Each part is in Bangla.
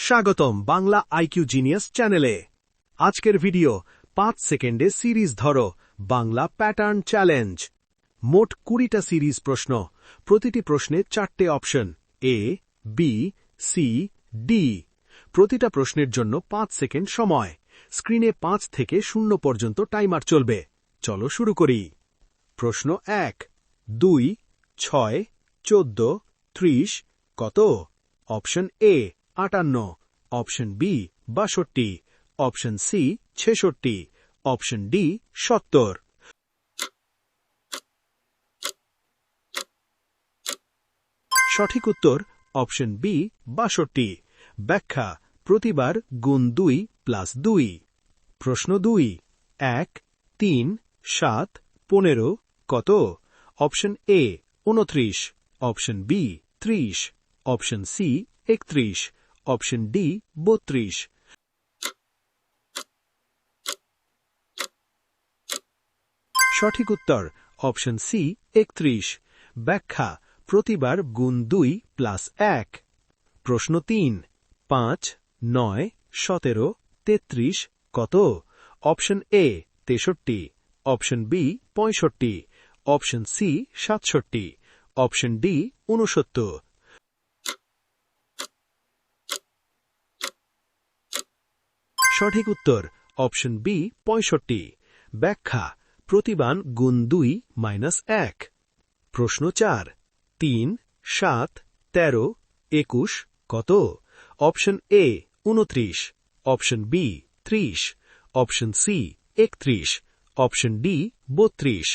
স্বাগতম বাংলা আইকিউ জিনিয়াস চ্যানেলে। আজকের ভিডিও 5 সেকেন্ডে সিরিজ ধরো বাংলা প্যাটার্ন চ্যালেঞ্জ। মোট 20টা সিরিজ প্রশ্ন, প্রতিটি প্রশ্নে 4টে option A, B, C, D. প্রতিটা প্রশ্নের জন্য 5 সেকেন্ড সময়। স্ক্রিনে 5 থেকে 0 পর্যন্ত টাইমার চলবে। চলো শুরু করি। প্রশ্ন 1, 2, 6, 14, 30 কত? Option A 58, option B 62, option C 66, option D 70। সঠিক উত্তর অপশন বি 62। ব্যাখ্যা: প্রতিবার গুণ 2 প্লাস 2। প্রশ্ন 2, 1, 3, 7, 15 কত? Option A 29, option B 30, option C 31, option D 32। সঠিক উত্তর অপশন সি 31। ব্যাখ্যা: প্রতিবার গুণ 2 প্লাস 1। প্রশ্ন 3, 5, 9, 17, 33 কত? Option A 63, option B 65, option C 67, option D 69। সঠিক উত্তর অপশন বি 65। ব্যাখ্যা: প্রতিবার গুণ 2 মাইনাস 1। প্রশ্ন 4, 3, 7, 13, 21 কত? Option A 29, option B 30, option C 31, option D 32।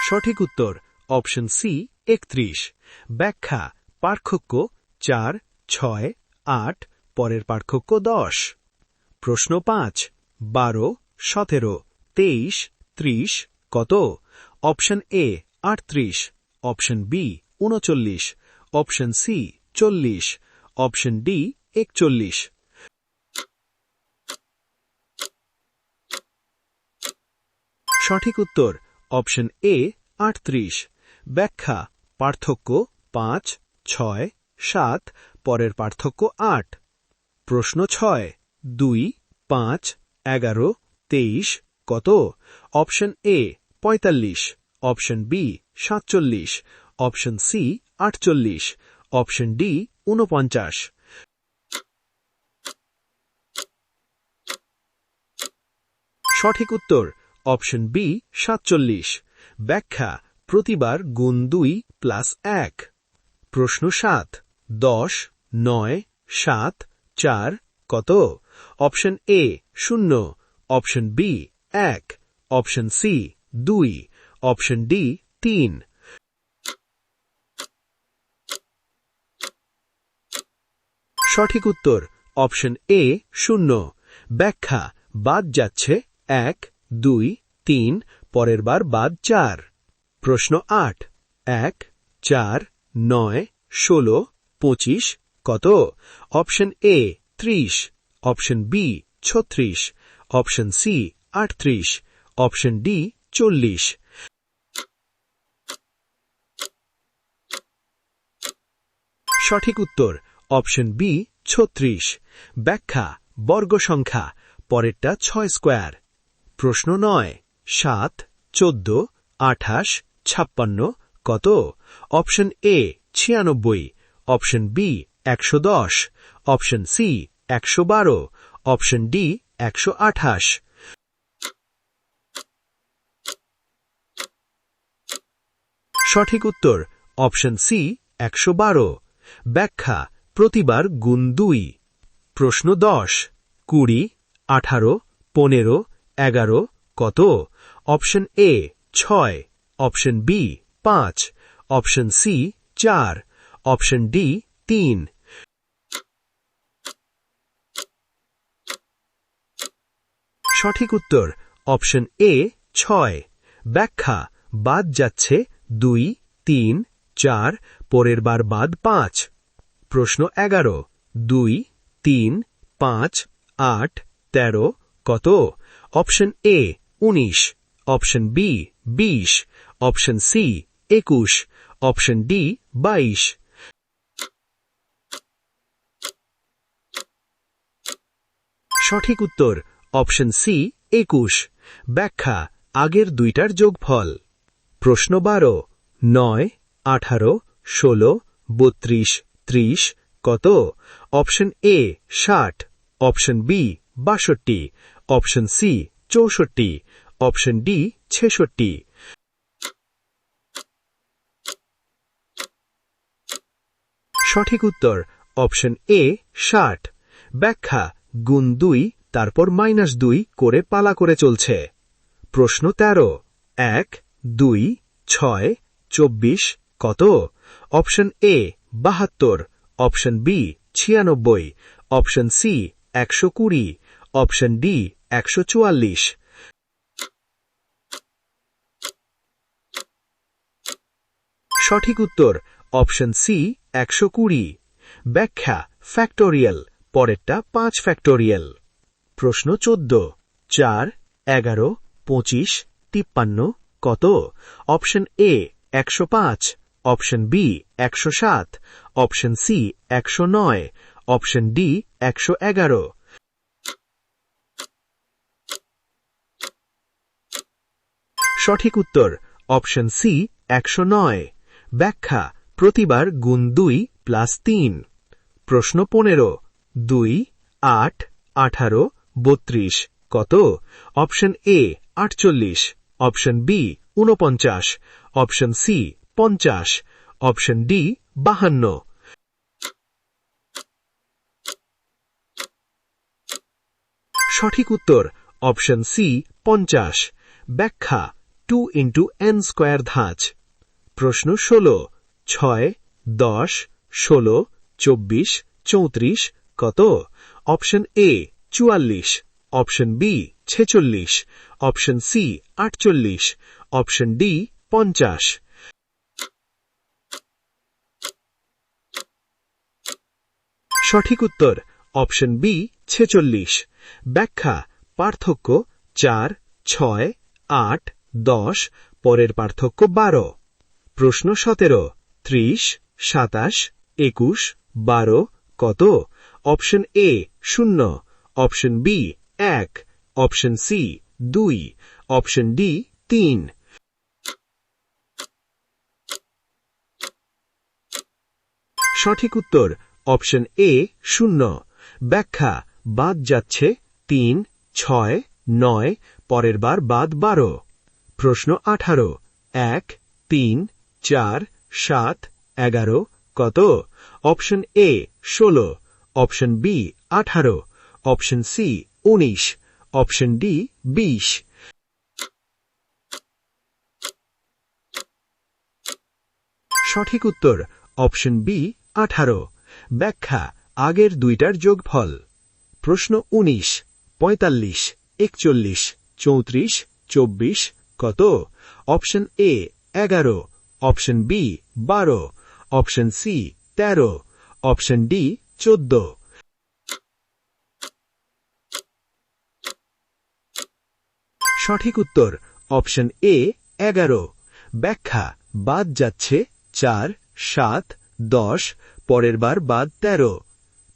সঠিক উত্তর অপশন সি 31। ব্যাখ্যা: পার্থক্য 4, 6, 8, পরের পার্থক্য 10। প্রশ্ন 5, 12, 17, 23, 30 কত? Option A 38, option B 39, option C 40, option D 41। সঠিক উত্তর অপশন এ 38। ব্যাখ্যা: পার্থক্য 5, 6, 7, পরের পার্থক্য 8। প্রশ্ন 6, 2, 5, 11, 23 কত? Option A 45, option B 47, option C 48, option D 49। সঠিক উত্তর অপশন বি 47। ব্যাখ্যা: প্রতিবার গুণ 2 প্লাস 1। প্রশ্ন 7, 10, 9, 7, 4 কত? Option A 0, option B 1, option C 2, option D 3। সঠিক উত্তর অপশন এ 0। ব্যাখ্যা: বাদ যাচ্ছে 1, 2, 3, পরের বার বাদ 4। প্রশ্ন 8, 1, 4, 9, 16, 25 কত? Option A 30, option B 36, option C 38, option D 40। সঠিক উত্তর অপশন বি 36। ব্যাখ্যা: বর্গ সংখ্যা, পরেরটা 6 স্কোয়ার। প্রশ্ন 9, 7, 14, 28, 56 কত? Option A 96, option B 110, option C 112, option D 128। সঠিক উত্তর অপশন সি 112। ব্যাখ্যা: প্রতিবার গুণ 2। প্রশ্ন 10, 20, 18, 15, 11 কত? Option A 6, option B 5, option C 4, option D 3। সঠিক উত্তর অপশন এ 6। ব্যাখ্যা: বাদ যাচ্ছে 2, 3, 4, পরের বার বাদ 5। প্রশ্ন 11, 2, 3, 5, 8, 13 কত? Option A 19, option B 20, option C 21, option D 22। সঠিক উত্তর অপশন সি 21। ব্যাখ্যা আগের দুইটার যোগফল। প্রশ্ন 12 9 18 16 32 30 কত? Option A 60, option B 62, option C 64, option D 66। সঠিক উত্তর অপশন এ 60। ব্যাখ্যা গুণ 2 তারপর -2 করে পালা করে চলছে। প্রশ্ন 13 1 2 6 24 কত? Option A 72, option B 96, option C 120, option D 144। সঠিক উত্তর অপশন সি 120। ব্যাখ্যা ফ্যাক্টোরিয়াল, পরেরটা 5 ফ্যাক্টোরিয়াল। প্রশ্ন 14 4 11 25 53 কত? Option A 105, option B 107, option C 109, option D 111। সঠিক উত্তর অপশন সি 109। ব্যাখ্যা প্রতিবার গুণ 2 প্লাস 3। প্রশ্ন 15 2 8 18 32 কত? Option A 48, option B 49, option C 50, option D 52। সঠিক উত্তর অপশন সি 50। ব্যাখ্যা 2 × n² ধাঁচ। প্রশ্ন 16 6 10 16 24 34 কত? Option A 44, option B 46, option C 48, option D 50। সঠিক উত্তর অপশন বি 46। ব্যাখ্যা পার্থক্য 4 6 8 10 পরের পার্থক্য 12। প্রশ্ন 17 30 27 21 12 কত? Option A 0, option B 1, option C 2, option D 3। সঠিক উত্তর অপশন এ 0। ব্যাখ্যা বাদ যাচ্ছে 3 6 9 পরের বার বাদ 12। প্রশ্ন 18 1 3 4 7 11 কত? Option A 16, option B 18, option C 19, option D 20। সঠিক উত্তর অপশন বি 18। ব্যাখ্যা আগের দুইটার যোগফল। প্রশ্ন 19 45 41 34 24 কত? Option A 11, option B 12, option C 13, option D 14। সঠিক উত্তর অপশন এ 11। ব্যাখ্যা বাদ যাচ্ছে 4 7 10 পরের বার বাদ 13।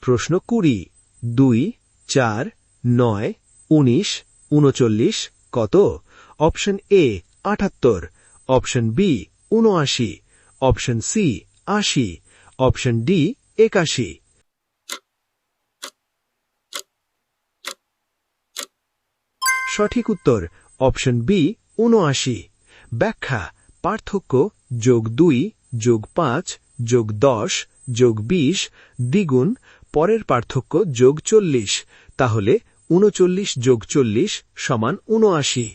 প্রশ্ন 20 2 4 9 19 39 কত? Option A 78, option B 79, option C 80, option D 81। সঠিক উত্তর অপশন বি 79। ব্যাখ্যা পার্থক্য +2 +5 +10 +20 দ্বিগুণ পরের পার্থক্য +40, তাহলে 39 + 40 = 79।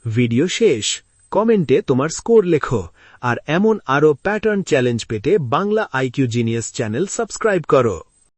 ভিডিও শেষ। কমেন্টে তোমার স্কোর লেখো আর এমন আরও প্যাটার্ন চ্যালেঞ্জ পেতে Bangla IQ genius channel subscribe করো।